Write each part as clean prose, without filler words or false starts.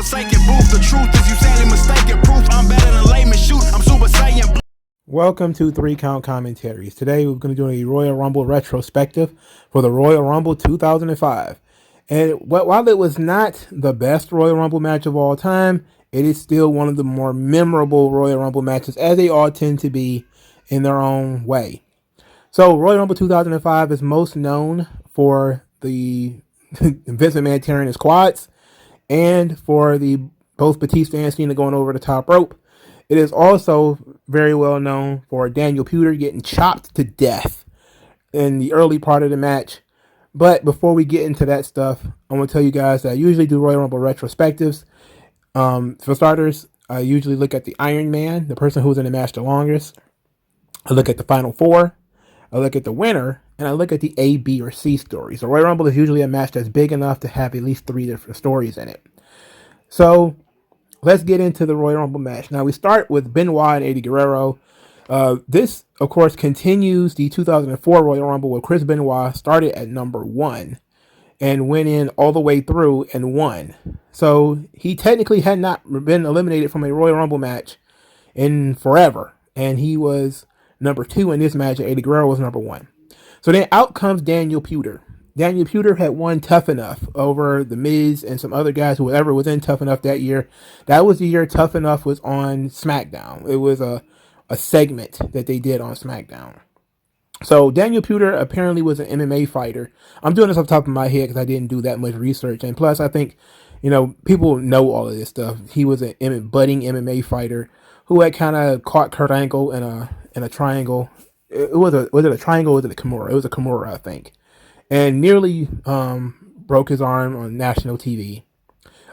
forsaken booth. The truth is you sadly mistaken. Proof I'm better than layman. Shoot, I'm Super Saiyan. Welcome to 3 Count Commentaries. Today we're going to do a Royal Rumble retrospective for the Royal Rumble 2005. And while it was not the best Royal Rumble match of all time, it is still one of the more memorable Royal Rumble matches, as they all tend to be in their own way. So Royal Rumble 2005 is most known for the Vince McMahon tearing his quads and for the both Batista and Cena going over the top rope. It is also very well known for Daniel Puder getting chopped to death in the early part of the match. But before we get into that stuff, I want to tell you guys that I usually do Royal Rumble retrospectives. For starters, I usually look at the Iron Man, the person who was in the match the longest. I look at the Final Four. I look at the winner, and I look at the A, B, or C stories. The Royal Rumble is usually a match that's big enough to have at least 3 different stories in it. So let's get into the Royal Rumble match. Now we start with Benoit and Eddie Guerrero. This, of course, continues the 2004 Royal Rumble where Chris Benoit started at number 1 and went in all the way through and won. So he technically had not been eliminated from a Royal Rumble match in forever, and he was number 2 in this match, and Eddie Guerrero was number 1. So then out comes Daniel Puder. Daniel Puder had won Tough Enough over The Miz and some other guys, whoever was in Tough Enough that year. That was the year Tough Enough was on SmackDown. It was a segment that they did on SmackDown. So Daniel Puder apparently was an MMA fighter. I'm doing this off the top of my head because I didn't do that much research. And plus, I think, people know all of this stuff. He was a budding MMA fighter who had kind of caught Kurt Angle in a triangle. Was it a triangle or was it a Kimura? It was a Kimura, I think. And nearly broke his arm on national TV.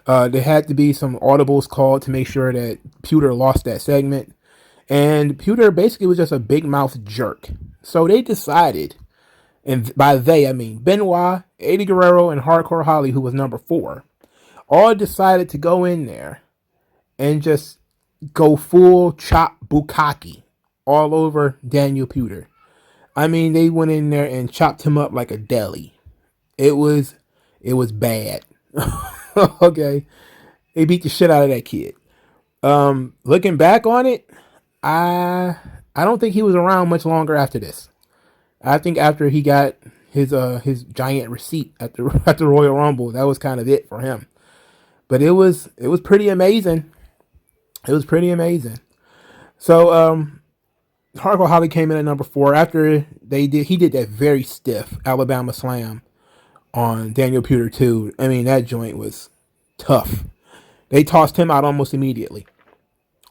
There had to be some audibles called to make sure that Puder lost that segment. And Puder basically was just a big mouth jerk. So they decided, and by they I mean Benoit, Eddie Guerrero, and Hardcore Holly, who was number 4, all decided to go in there and just go full chop bukkake all over Daniel Puder. I mean, they went in there and chopped him up like a deli. It was bad. Okay. They beat the shit out of that kid. Looking back on it, I don't think he was around much longer after this. I think after he got his giant receipt at the Royal Rumble, that was kind of it for him. But it was pretty amazing. It was pretty amazing. So Hardcore Holly came in at number 4 after he did that very stiff Alabama slam on Daniel Puder too. I mean, that joint was tough. They tossed him out almost immediately.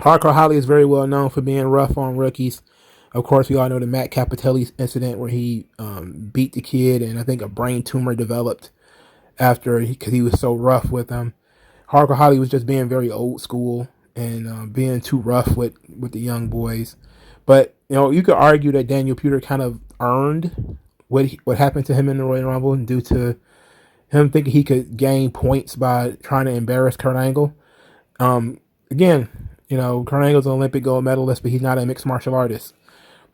Hardcore Holly is very well known for being rough on rookies. Of course, we all know the Matt Capitelli incident where he beat the kid, and I think a brain tumor developed because he was so rough with him. Hardcore Holly was just being very old school and being too rough with the young boys. But you could argue that Daniel Puder kind of earned what happened to him in the Royal Rumble due to him thinking he could gain points by trying to embarrass Kurt Angle. Again, Kurt Angle's an Olympic gold medalist, but he's not a mixed martial artist.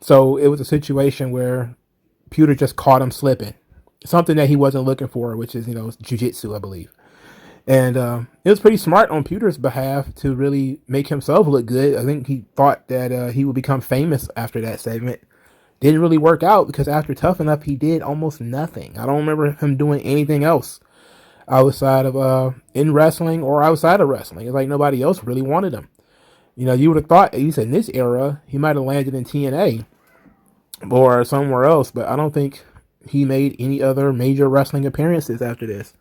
So it was a situation where Puder just caught him slipping. Something that he wasn't looking for, which is, jiu-jitsu, I believe. And it was pretty smart on Puder's behalf to really make himself look good. I think he thought that he would become famous after that segment. Didn't really work out because after Tough Enough, he did almost nothing. I don't remember him doing anything else outside of in wrestling or outside of wrestling. It's like nobody else really wanted him. You would have thought, at least in this era, he might have landed in TNA or somewhere else, but I don't think he made any other major wrestling appearances after this.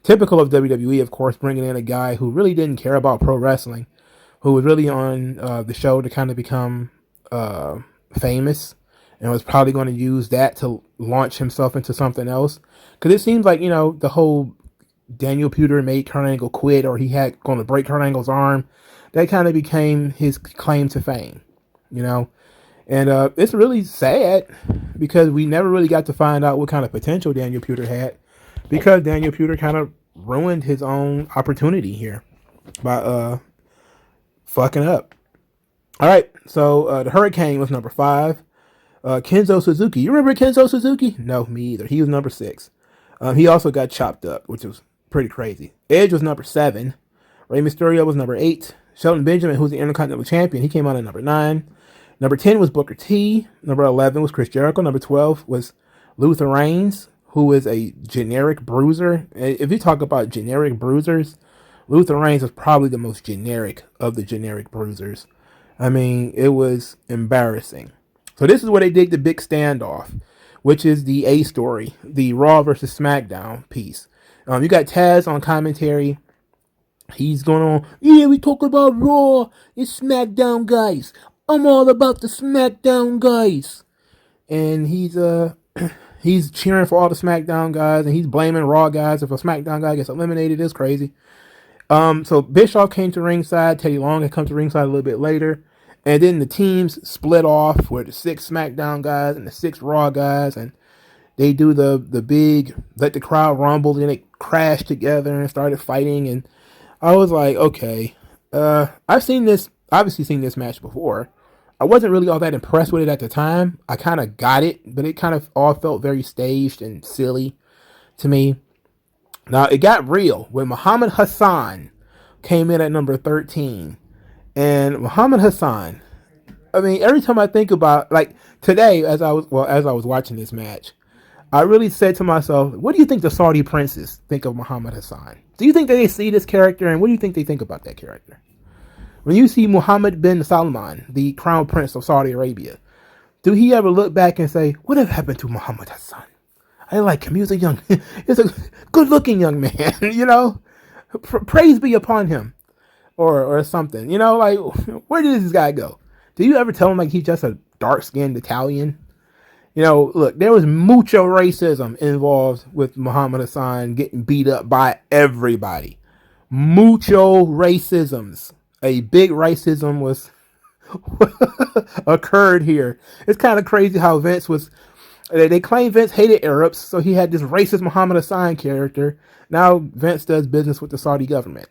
Typical of WWE, of course, bringing in a guy who really didn't care about pro wrestling, who was really on the show to kind of become famous, and was probably going to use that to launch himself into something else. Because it seems like, the whole Daniel Puder made Kurt Angle quit, or he had going to break Kurt Angle's arm. That kind of became his claim to fame, And it's really sad because we never really got to find out what kind of potential Daniel Puder had, because Daniel Puder kind of ruined his own opportunity here by fucking up. All right, so the Hurricane was number 5. Kenzo Suzuki. You remember Kenzo Suzuki? No, me either. He was number 6. He also got chopped up, which was pretty crazy. Edge was number 7. Rey Mysterio was number 8. Shelton Benjamin, who's the Intercontinental Champion, he came out at number 9. Number 10 was Booker T. Number 11 was Chris Jericho. Number 12 was Luther Reigns, who is a generic bruiser. If you talk about generic bruisers, Luther Reigns was probably the most generic of the generic bruisers. I mean, it was embarrassing. So this is where they did the big standoff, which is the A story, the Raw versus SmackDown piece. You got Taz on commentary. He's going on, yeah, we talk about Raw. It's SmackDown guys. I'm all about the SmackDown guys. And he's cheering for all the SmackDown guys, and he's blaming Raw guys if a SmackDown guy gets eliminated. It's crazy. So Bischoff came to ringside. Teddy Long had come to ringside a little bit later. And then the teams split off with the 6 SmackDown guys and the 6 Raw guys. And they do the big let the crowd rumble. And they crashed together and started fighting. And I was like, okay, I've obviously seen this match before. I wasn't really all that impressed with it at the time. I kind of got it, but it kind of all felt very staged and silly to me. Now, it got real when Muhammad Hassan came in at number 13. And Muhammad Hassan, I mean, every time I think about, like, today, as I was watching this match, I really said to myself, what do you think the Saudi princes think of Muhammad Hassan? Do you think that they see this character, and what do you think they think about that character? When you see Muhammad bin Salman, the crown prince of Saudi Arabia, do he ever look back and say, what have happened to Muhammad Hassan? I like him. He's a good-looking young man, you know? Praise be upon him, or something, you know? Like, where did this guy go? Do you ever tell him, like, he's just a dark-skinned Italian? You know, look, there was mucho racism involved with Muhammad Hassan getting beat up by everybody. Mucho racisms. A big racism was occurred here. It's kind of crazy how Vince was. They claim Vince hated Arabs, so he had this racist Muhammad Hassan character. Now Vince does business with the Saudi government.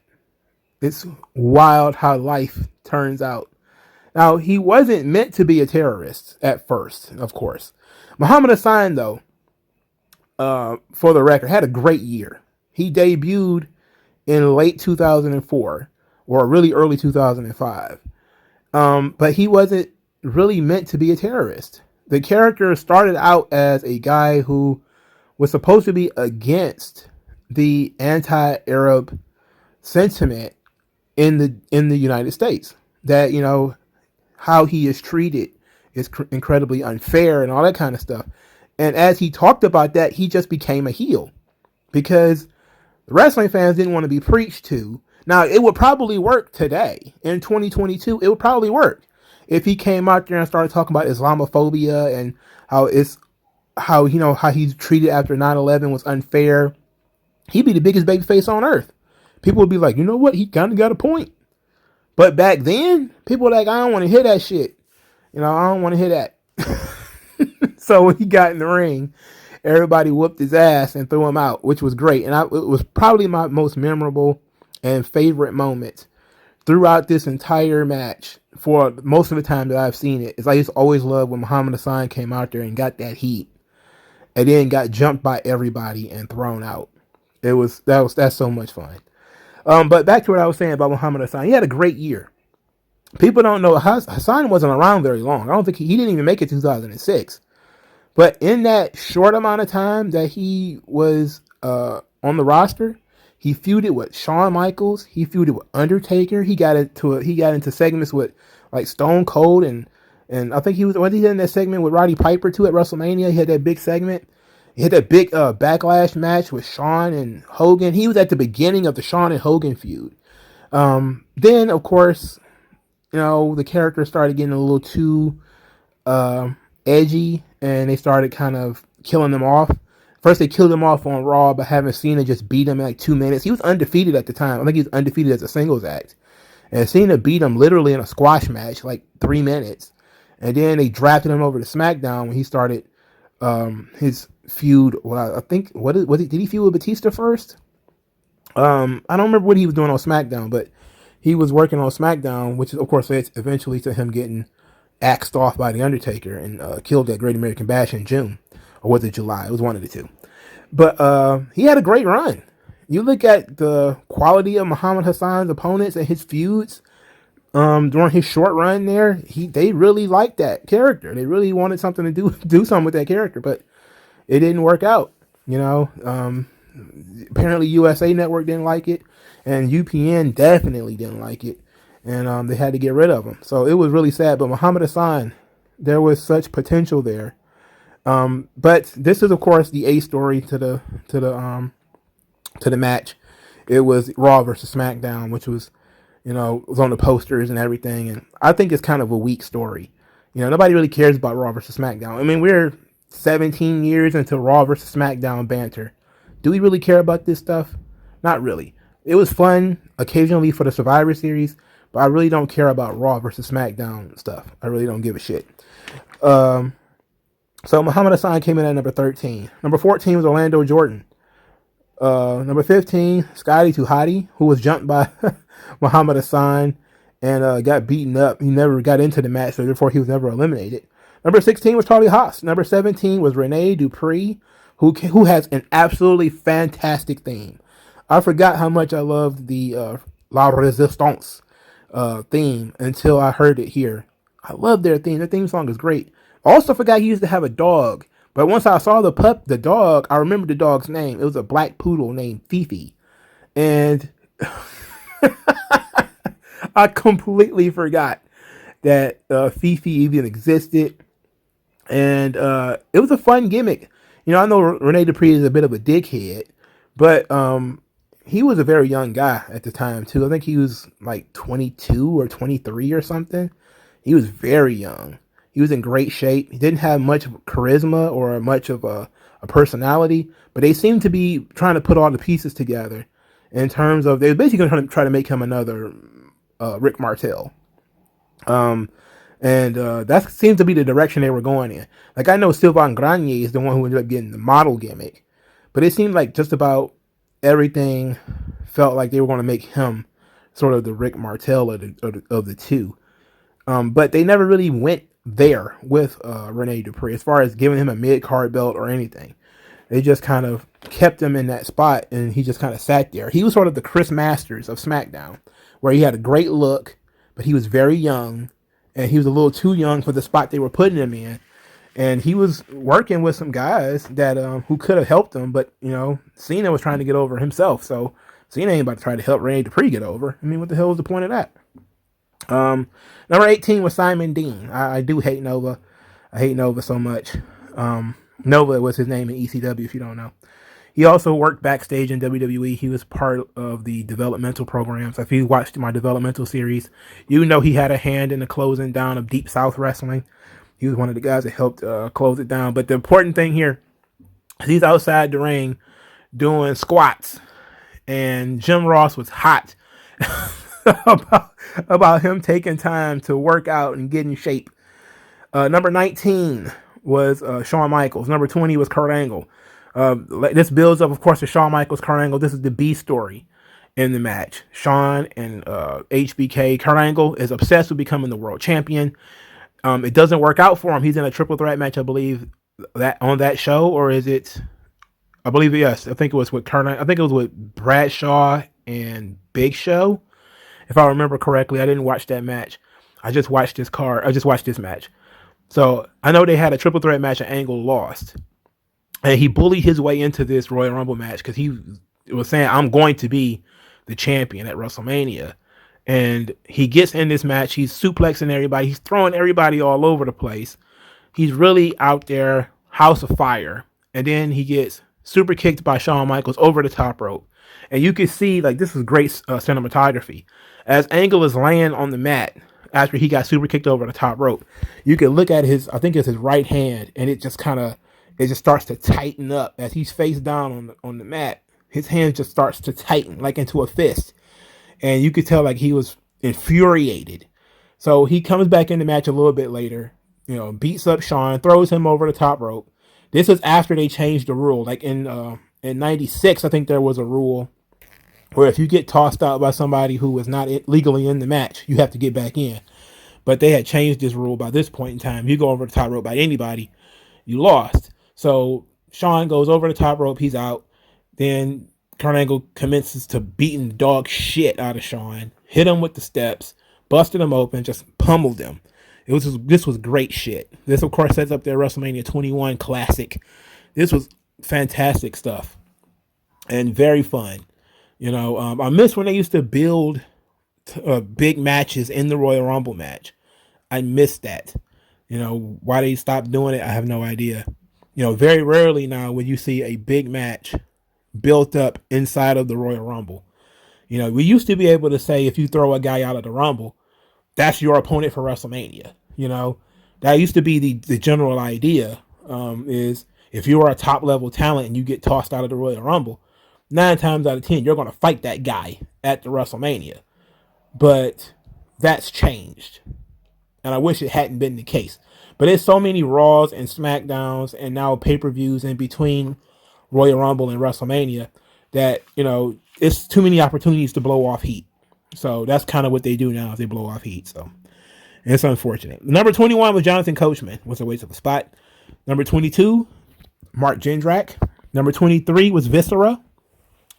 It's wild how life turns out. Now, he wasn't meant to be a terrorist at first, of course. Muhammad Hassan, though, for the record, had a great year. He debuted in late 2004, or really early 2005. But he wasn't really meant to be a terrorist. The character started out as a guy who was supposed to be against the anti-Arab sentiment in the United States. That, you know, how he is treated is incredibly unfair and all that kind of stuff. And as he talked about that, he just became a heel because the wrestling fans didn't want to be preached to. Now, it would probably work today in 2022. It would probably work if he came out there and started talking about Islamophobia and how he's treated after 9/11 was unfair. He'd be the biggest babyface on earth. People would be like, you know what? He kind of got a point. But back then, people were like, I don't want to hear that shit. You know, I don't want to hear that. So when he got in the ring, everybody whooped his ass and threw him out, which was great. And it was probably my most memorable and favorite moment throughout this entire match for most of the time that I've seen it. It's like I just always loved when Muhammad Hassan came out there and got that heat and then got jumped by everybody and thrown out. That's so much fun. But back to what I was saying about Muhammad Hassan. He had a great year. People don't know Hassan wasn't around very long. I don't think he didn't even make it 2006. But in that short amount of time that he was on the roster, he feuded with Shawn Michaels. He feuded with Undertaker. He got into segments with like Stone Cold and I think he did in that segment with Roddy Piper too at WrestleMania. He had that big segment. He had that big backlash match with Shawn and Hogan. He was at the beginning of the Shawn and Hogan feud. Then, of course, you know, the character started getting a little too edgy, and they started kind of killing them off. First, they killed him off on Raw, but having Cena just beat him in like 2 minutes. He was undefeated at the time. I think he was undefeated as a singles act. And Cena beat him literally in a squash match, like 3 minutes. And then they drafted him over to SmackDown when he started his feud. Well, I think did he feud with Batista first? I don't remember what he was doing on SmackDown, but he was working on SmackDown, which of course led eventually to him getting axed off by the Undertaker and killed at Great American Bash in June, or was it July? It was one of the two. But he had a great run. you look at the quality of Muhammad Hassan's opponents and his feuds during his short run there, they really liked that character. They really wanted something to do something with that character, but it didn't work out. You know, apparently USA Network didn't like it, and UPN definitely didn't like it, and they had to get rid of him. So it was really sad. But Muhammad Hassan, there was such potential there. But this is of course the A story to the match. It was Raw versus SmackDown, which was, was on the posters and everything. And I think it's kind of a weak story. Nobody really cares about Raw versus SmackDown. I mean, we're 17 years into Raw versus SmackDown banter. Do we really care about this stuff? Not really. It was fun occasionally for the Survivor Series, but I really don't care about Raw versus SmackDown stuff. I really don't give a shit. So Muhammad Hassan came in at number 13. Number 14 was Orlando Jordan. Number 15, Scotty Tuhati, who was jumped by Muhammad Hassan and got beaten up. He never got into the match, so therefore he was never eliminated. Number 16 was Charlie Haas. Number 17 was Rene Dupree, who has an absolutely fantastic theme. I forgot how much I loved the La Resistance theme until I heard it here. I love their theme. Their theme song is great. I also forgot he used to have a dog. But once I saw the dog, I remember the dog's name. It was a black poodle named Fifi. And I completely forgot that Fifi even existed. And it was a fun gimmick. I know Rene Dupree is a bit of a dickhead, but he was a very young guy at the time, too. I think he was like 22 or 23 or something. He was very young. He was in great shape. He didn't have much charisma or much of a personality, but they seemed to be trying to put all the pieces together in terms of, they were basically going to try to make him another Rick Martel. And that seems to be the direction they were going in. Like, I know Sylvain Grenier is the one who ended up getting the model gimmick, but it seemed like just about everything felt like they were going to make him sort of the Rick Martel of the two. But they never really went there with Rene Dupree as far as giving him a mid-card belt or anything. They just kind of kept him in that spot, and he just kind of sat there. He was sort of the Chris Masters of SmackDown, where he had a great look, but he was very young, and he was a little too young for the spot they were putting him in. And he was working with some guys that who could have helped him, but Cena was trying to get over himself, so Cena ain't about to try to help Rene Dupree get over. I mean, what the hell was the point of that? Number 18 was Simon Dean. I do hate Nova. I hate Nova so much. Nova was his name in ECW, if you don't know. He also worked backstage in WWE. He was part of the developmental programs. If you watched my developmental series, he had a hand in the closing down of Deep South Wrestling. He was one of the guys that helped close it down. But the important thing here is he's outside the ring doing squats. And Jim Ross was hot about him taking time to work out and get in shape. Number 19 was Shawn Michaels. Number 20 was Kurt Angle. This builds up, of course, to Shawn Michaels, Kurt Angle. This is the B story in the match. Shawn and HBK. Kurt Angle is obsessed with becoming the world champion. It doesn't work out for him. He's in a triple threat match, I believe, that on that show, or is it? I believe yes. I think it was with Kurt. I think it was with Bradshaw and Big Show. If I remember correctly, I didn't watch that match. I just watched this card. I just watched this match. So I know they had a triple threat match and Angle lost. And he bullied his way into this Royal Rumble match because he was saying, I'm going to be the champion at WrestleMania. And he gets in this match. He's suplexing everybody. He's throwing everybody all over the place. He's really out there, house of fire. And then he gets super kicked by Shawn Michaels over the top rope. And you can see, like, this is great cinematography. As Angle is laying on the mat after he got super kicked over the top rope, you can look at I think it's his right hand, and it just starts to tighten up as he's face down on the mat. His hand just starts to tighten like into a fist, and you could tell like he was infuriated. So he comes back in the match a little bit later, beats up Shawn, throws him over the top rope. This is after they changed the rule. Like in '96, I think there was a rule where if you get tossed out by somebody who was not legally in the match, you have to get back in. But they had changed this rule by this point in time. You go over the top rope by anybody, you lost. So Shawn goes over the top rope. He's out. Then Kurt Angle commences to beating the dog shit out of Shawn, hit him with the steps, busted him open, just pummeled him. This was great shit. This of course sets up their WrestleMania 21 classic. This was fantastic stuff and very fun. I miss when they used to build big matches in the Royal Rumble match. I miss that. Why they stopped doing it, I have no idea. Very rarely now would you see a big match built up inside of the Royal Rumble. We used to be able to say if you throw a guy out of the Rumble, that's your opponent for WrestleMania. That used to be the general idea, is if you are a top level talent and you get tossed out of the Royal Rumble, 9 times out of 10, you're going to fight that guy at the WrestleMania. But that's changed. And I wish it hadn't been the case. But there's so many Raws and SmackDowns and now pay-per-views in between Royal Rumble and WrestleMania that, it's too many opportunities to blow off heat. So that's kind of what they do now, is they blow off heat. So it's unfortunate. Number 21 was Jonathan Coachman. Was a waste of a spot. Number 22, Mark Jindrak. Number 23 was Viscera.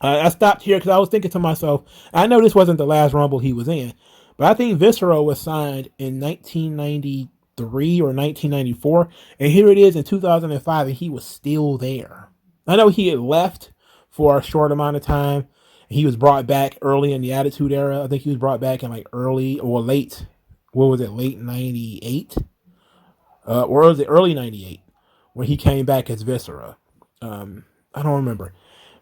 I stopped here because I was thinking to myself, I know this wasn't the last Rumble he was in, but I think Viscera was signed in 1993 or 1994, and here it is in 2005, and he was still there. I know he had left for a short amount of time. He was brought back early in the Attitude Era. I think he was brought back in like early or late. What was it? Late 98? Or was it early 98 when he came back as Viscera? I don't remember.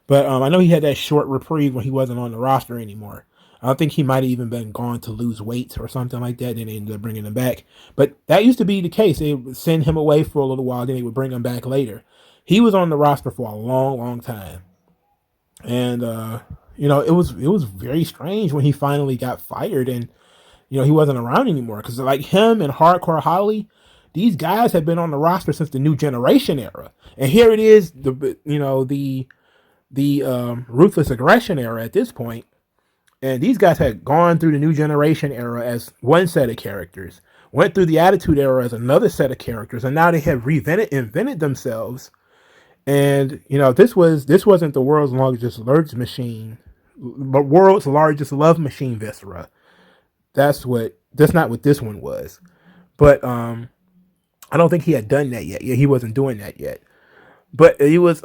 But I know he had that short reprieve when he wasn't on the roster anymore. I think he might have even been gone to lose weight or something like that. Then they ended up bringing him back. But that used to be the case. They would send him away for a little while, then they would bring him back later. He was on the roster for a long, long time. And, it was very strange when he finally got fired and, he wasn't around anymore. Because like him and Hardcore Holly, these guys have been on the roster since the New Generation era. And here it is, the Ruthless Aggression era at this point. And these guys had gone through the New Generation era as one set of characters, went through the Attitude Era as another set of characters, and now they have invented themselves. And this wasn't the world's largest love machine, but world's largest love machine, Viscera. That's not what this one was. But I don't think he had done that yet. Yeah, he wasn't doing that yet. But he was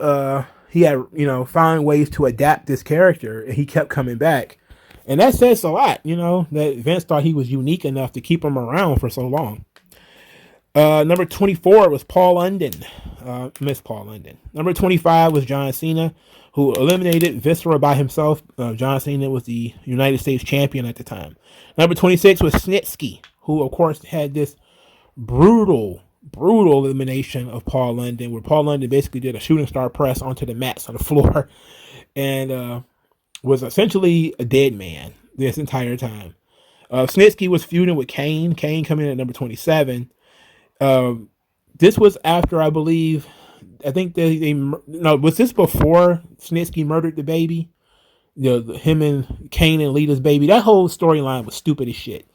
he had found ways to adapt this character, and he kept coming back. And that says a lot, that Vince thought he was unique enough to keep him around for so long. Number 24 was Paul London. Miss Paul London. Number 25 was John Cena, who eliminated Viscera by himself. John Cena was the United States champion at the time. Number 26 was Snitsky, who, of course, had this brutal elimination of Paul London, where Paul London basically did a shooting star press onto the mats on the floor and was essentially a dead man this entire time. Snitsky was feuding with Kane. Kane coming in at number 27. This was after, I think was this before Snitsky murdered the baby? Him and Kane and Lita's baby. That whole storyline was stupid as shit.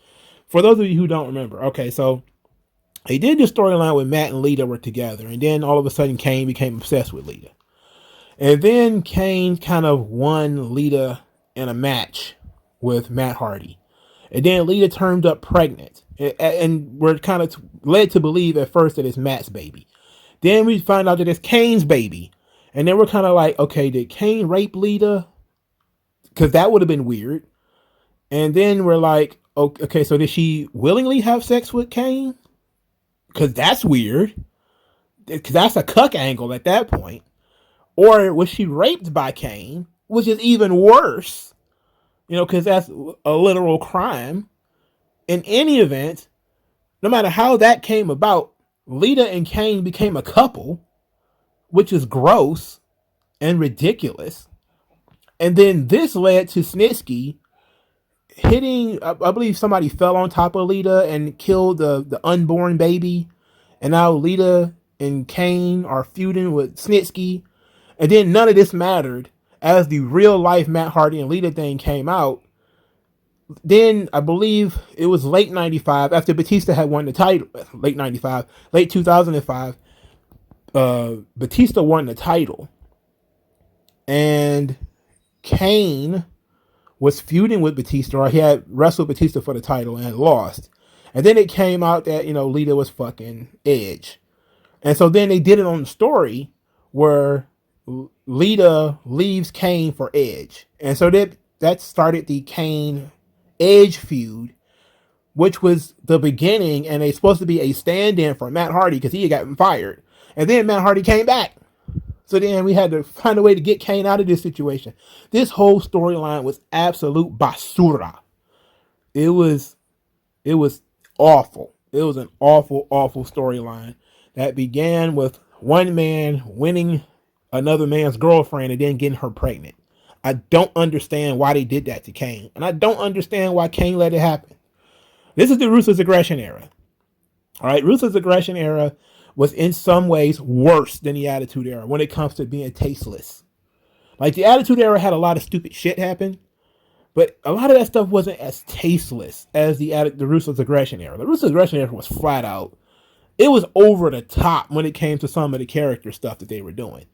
For those of you who don't remember, okay, so they did this storyline with Matt and Lita were together, and then all of a sudden Kane became obsessed with Lita. And then Kane kind of won Lita in a match with Matt Hardy. And then Lita turned up pregnant. And we're kind of led to believe at first that it's Matt's baby. Then we find out that it's Kane's baby. And then we're kind of like, okay, did Kane rape Lita? Because that would have been weird. And then we're like, okay, so did she willingly have sex with Kane? Because that's weird. Because that's a cuck angle at that point. Or was she raped by Kane? Which is even worse. Because that's a literal crime. In any event, no matter how that came about, Lita and Kane became a couple, which is gross and ridiculous. And then this led to Snitsky hitting, I believe somebody fell on top of Lita and killed the unborn baby. And now Lita and Kane are feuding with Snitsky. And then none of this mattered as the real life Matt Hardy and Lita thing came out. Then I believe it was late 95 after Batista had won the title. Late 2005. Batista won the title. And Kane was feuding with Batista, or he had wrestled Batista for the title and had lost. And then it came out that, Lita was fucking Edge. And so then they did it on the story where Lita leaves Kane for Edge. And so that started the Kane Edge feud, which was the beginning, and it's supposed to be a stand-in for Matt Hardy because he had gotten fired. And then Matt Hardy came back. So then we had to find a way to get Kane out of this situation. This whole storyline was absolute basura. It was awful. It was an awful, awful storyline that began with one man winning another man's girlfriend and then getting her pregnant. I don't understand why they did that to Kane. And I don't understand why Kane let it happen. This is the Ruthless Aggression era. All right, Ruthless Aggression era was in some ways worse than the Attitude Era when it comes to being tasteless. Like, the Attitude Era had a lot of stupid shit happen, but a lot of that stuff wasn't as tasteless as the Ruthless Aggression Era. The Ruthless Aggression Era was flat out. It was over the top when it came to some of the character stuff that they were doing.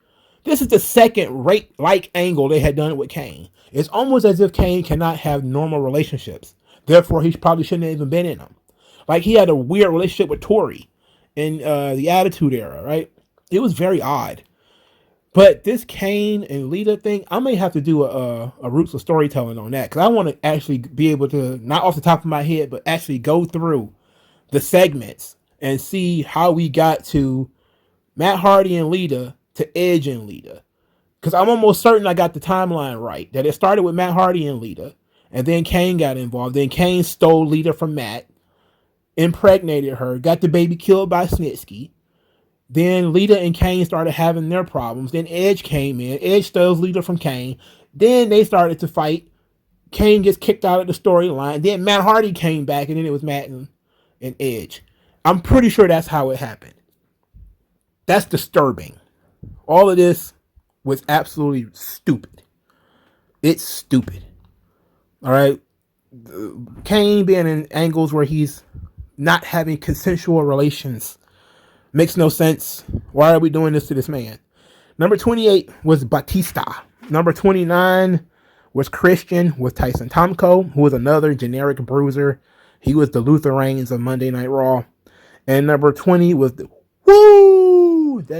This is the second rape-like angle they had done with Kane. It's almost as if Kane cannot have normal relationships. Therefore, he probably shouldn't have even been in them. Like, he had a weird relationship with Tori in the Attitude Era, right? It was very odd. But this Kane and Lita thing, I may have to do a Roots of Storytelling on that, because I want to actually be able to, not off the top of my head, but actually go through the segments and see how we got to Matt Hardy and Lita to Edge and Lita. Because I'm almost certain I got the timeline right, that it started with Matt Hardy and Lita, and then Kane got involved. Then Kane stole Lita from Matt, impregnated her, got the baby killed by Snitsky. Then Lita and Kane started having their problems. Then Edge came in. Edge steals Lita from Kane. Then they started to fight. Kane gets kicked out of the storyline. Then Matt Hardy came back, and then it was Matt and Edge. I'm pretty sure that's how it happened. That's disturbing. All of this was absolutely stupid. It's stupid. All right? Kane being in angles where he's not having consensual relations makes no sense. Why are we doing this to this man? Number 28 was Batista. Number 29 was Christian with Tyson Tomko, who was another generic bruiser. He was the Luther Reigns of Monday Night Raw. And number 20 was the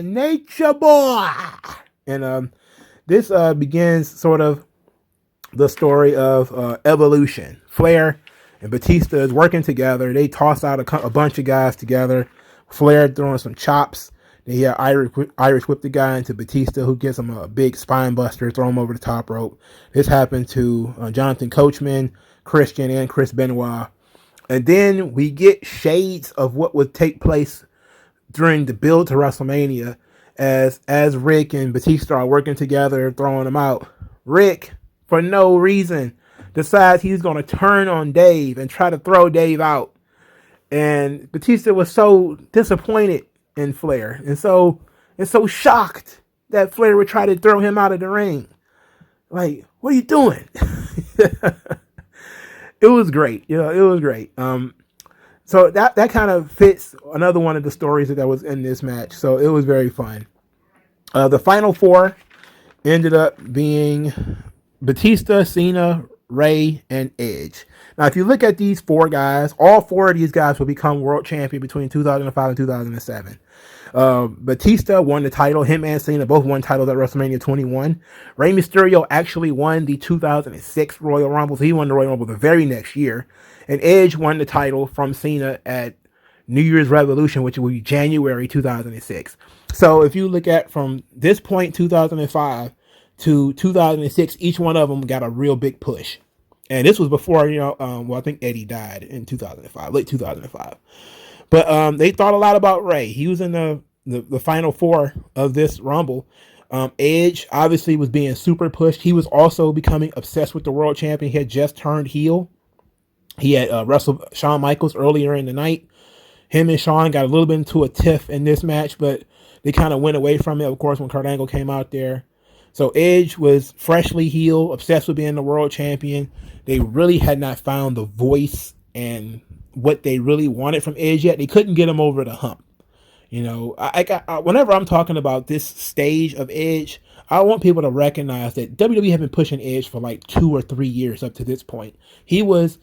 Nature Boy. And this begins sort of the story of evolution. Flair and Batista is working together. They toss out a bunch of guys together. Flair throwing some chops. They Irish whip the guy into Batista, who gives him a big spine buster, throw him over the top rope. This happened to Jonathan Coachman, Christian, and Chris Benoit. And then we get shades of what would take place during the build to WrestleMania as Rick and Batista are working together, throwing them out. Rick, for no reason, decides he's going to turn on Dave and try to throw Dave out. And Batista was so disappointed in Flair and so shocked that Flair would try to throw him out of the ring. Like, what are you doing? It was great. It was great. So that kind of fits another one of the stories that was in this match. So it was very fun. The final four ended up being Batista, Cena, Ray, and Edge. Now, if you look at these four guys, all four of these guys will become world champion between 2005 and 2007. Batista won the title. Him and Cena both won titles at WrestleMania 21. Rey Mysterio actually won the 2006 Royal Rumble. So he won the Royal Rumble the very next year. And Edge won the title from Cena at New Year's Revolution, which will be January 2006. So if you look at from this point, 2005 to 2006, each one of them got a real big push. And this was before, I think Eddie died in 2005, late 2005. But they thought a lot about Ray. He was in the final four of this Rumble. Edge obviously was being super pushed. He was also becoming obsessed with the world champion. He had just turned heel. He had wrestled Shawn Michaels earlier in the night. Him and Shawn got a little bit into a tiff in this match, but they kind of went away from it, of course, when Kurt Angle came out there. So Edge was freshly heel, obsessed with being the world champion. They really had not found the voice and what they really wanted from Edge yet. They couldn't get him over the hump. Whenever I'm talking about this stage of Edge, I want people to recognize that WWE have been pushing Edge for like 2 or 3 years up to this point. He was,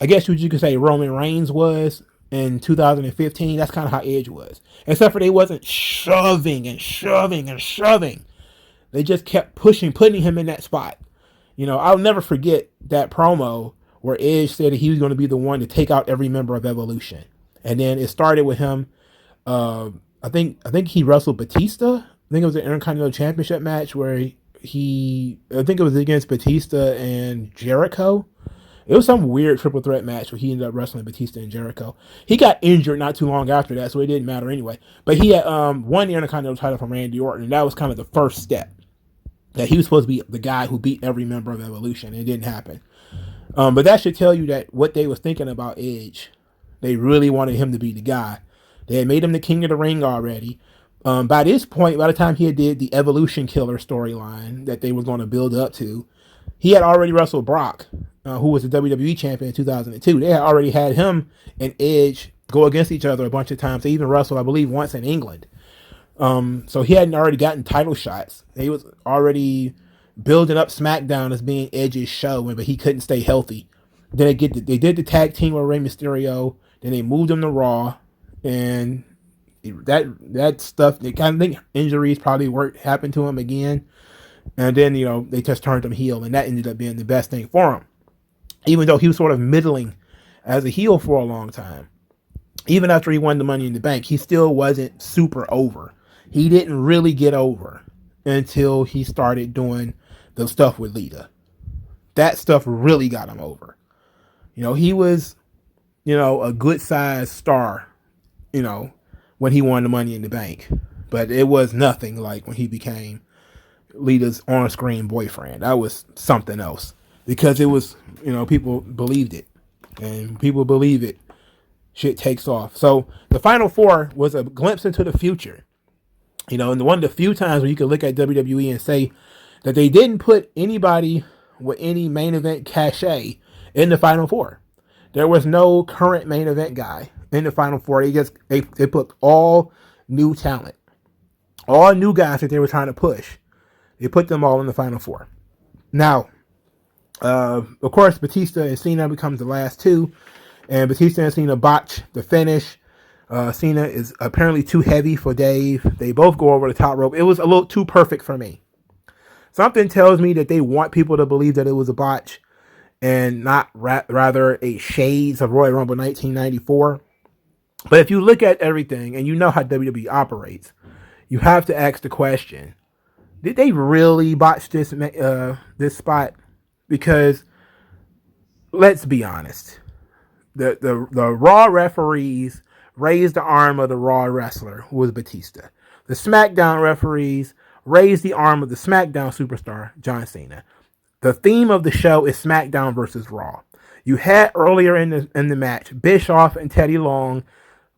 I guess you could say Roman Reigns was in 2015. That's kind of how Edge was. Except for they wasn't shoving and shoving and shoving. They just kept pushing, putting him in that spot. I'll never forget that promo where Edge said that he was going to be the one to take out every member of Evolution. And then it started with him. I think he wrestled Batista. I think it was an Intercontinental Championship match where I think it was against Batista and Jericho. It was some weird triple threat match where he ended up wrestling Batista and Jericho. He got injured not too long after that, so it didn't matter anyway. But he had won the Intercontinental title from Randy Orton, and that was kind of the first step. That he was supposed to be the guy who beat every member of Evolution. It didn't happen. But that should tell you that what they was thinking about Edge, they really wanted him to be the guy. They had made him the King of the Ring already. By this point, by the time he had did the Evolution Killer storyline that they were going to build up to, he had already wrestled Brock, who was the WWE champion in 2002. They had already had him and Edge go against each other a bunch of times. They even wrestled, I believe, once in England. So he hadn't already gotten title shots. He was already building up SmackDown as being Edge's show, but he couldn't stay healthy. Then they did the tag team with Rey Mysterio. Then they moved him to Raw, and that stuff. They kind of think injuries probably happened to him again, and then they just turned him heel, and that ended up being the best thing for him. Even though he was sort of middling as a heel for a long time, even after he won the Money in the Bank, he still wasn't super over. He didn't really get over until he started doing the stuff with Lita. That stuff really got him over. He was, a good sized star, when he won the Money in the Bank. But it was nothing like when he became Lita's on-screen boyfriend. That was something else. Because it was, people believed it. And people believe it, shit takes off. So the Final Four was a glimpse into the future. And one of the few times where you could look at WWE and say that they didn't put anybody with any main event cachet in the Final Four. There was no current main event guy in the Final Four. They put all new talent, all new guys that they were trying to push. They put them all in the Final Four. Now, of course, Batista and Cena becomes the last two, and Batista and Cena botch the finish. Cena is apparently too heavy for Dave. They both go over the top rope. It was a little too perfect for me. Something tells me that they want people to believe that it was a botch and not rather a shades of Royal Rumble 1994. But if you look at everything and you know how WWE operates, you have to ask the question, did they really botch this spot? Because let's be honest, the Raw referees raised the arm of the Raw wrestler, who was Batista. The SmackDown referees raised the arm of the SmackDown superstar, John Cena. The theme of the show is SmackDown versus Raw. You had earlier in the match, Bischoff and Teddy Long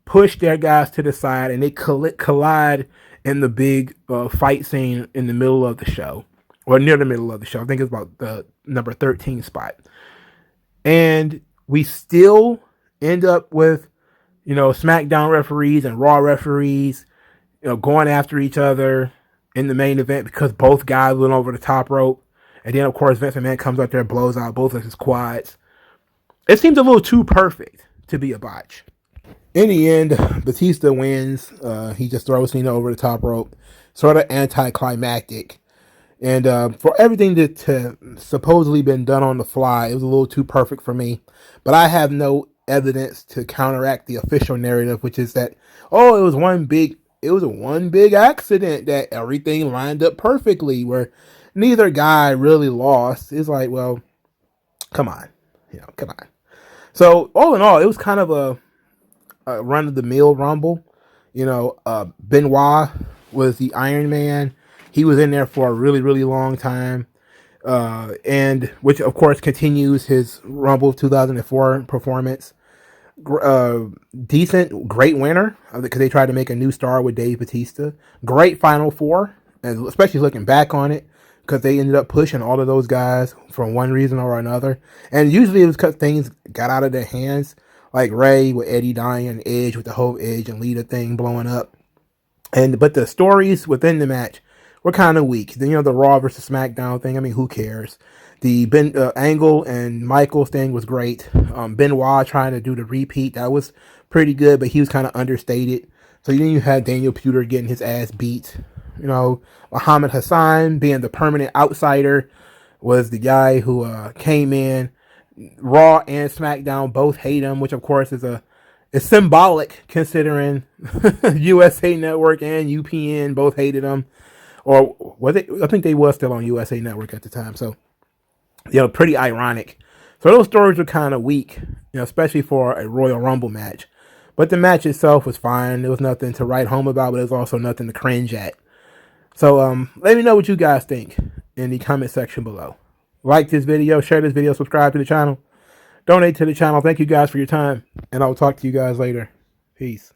push their guys to the side, and they collide in the big fight scene in the middle of the show, or near the middle of the show. I think it's about the number 13 spot. And we still end up with SmackDown referees and Raw referees, going after each other in the main event because both guys went over the top rope. And then, of course, Vince McMahon comes out there and blows out both of his quads. It seems a little too perfect to be a botch. In the end, Batista wins. He just throws Cena over the top rope. Sort of anticlimactic. And for everything to supposedly been done on the fly, it was a little too perfect for me. But I have no evidence to counteract the official narrative, which is that, it was one big accident that everything lined up perfectly, where neither guy really lost. It's like, well, come on. Come on. So all in all, it was kind of a run-of-the-mill Rumble. Benoit was the Iron Man. He was in there for a really, really long time. And which, of course, continues his Rumble 2004 performance. Decent, great winner, because they tried to make a new star with Dave Batista. Great Final Four, and especially looking back on it, because they ended up pushing all of those guys for one reason or another. And usually it was because things got out of their hands, like Ray with Eddie dying, and Edge with the whole Edge and Lita thing blowing up. But the stories within the match were kind of weak. Then, the Raw versus SmackDown thing, I mean, who cares? The Angle and Michaels thing was great. Benoit trying to do the repeat, that was pretty good, but he was kind of understated. So then you had Daniel Puder getting his ass beat. Muhammad Hassan being the permanent outsider was the guy who came in. Raw and SmackDown both hate him, which of course is symbolic considering USA Network and UPN both hated him. Or was it? I think they was still on USA Network at the time. So, pretty ironic. So those stories were kind of weak, especially for a Royal Rumble match. But the match itself was fine. There was nothing to write home about, but there was also nothing to cringe at. So let me know what you guys think in the comment section below. Like this video, share this video, subscribe to the channel, donate to the channel. Thank you guys for your time, and I'll talk to you guys later. Peace.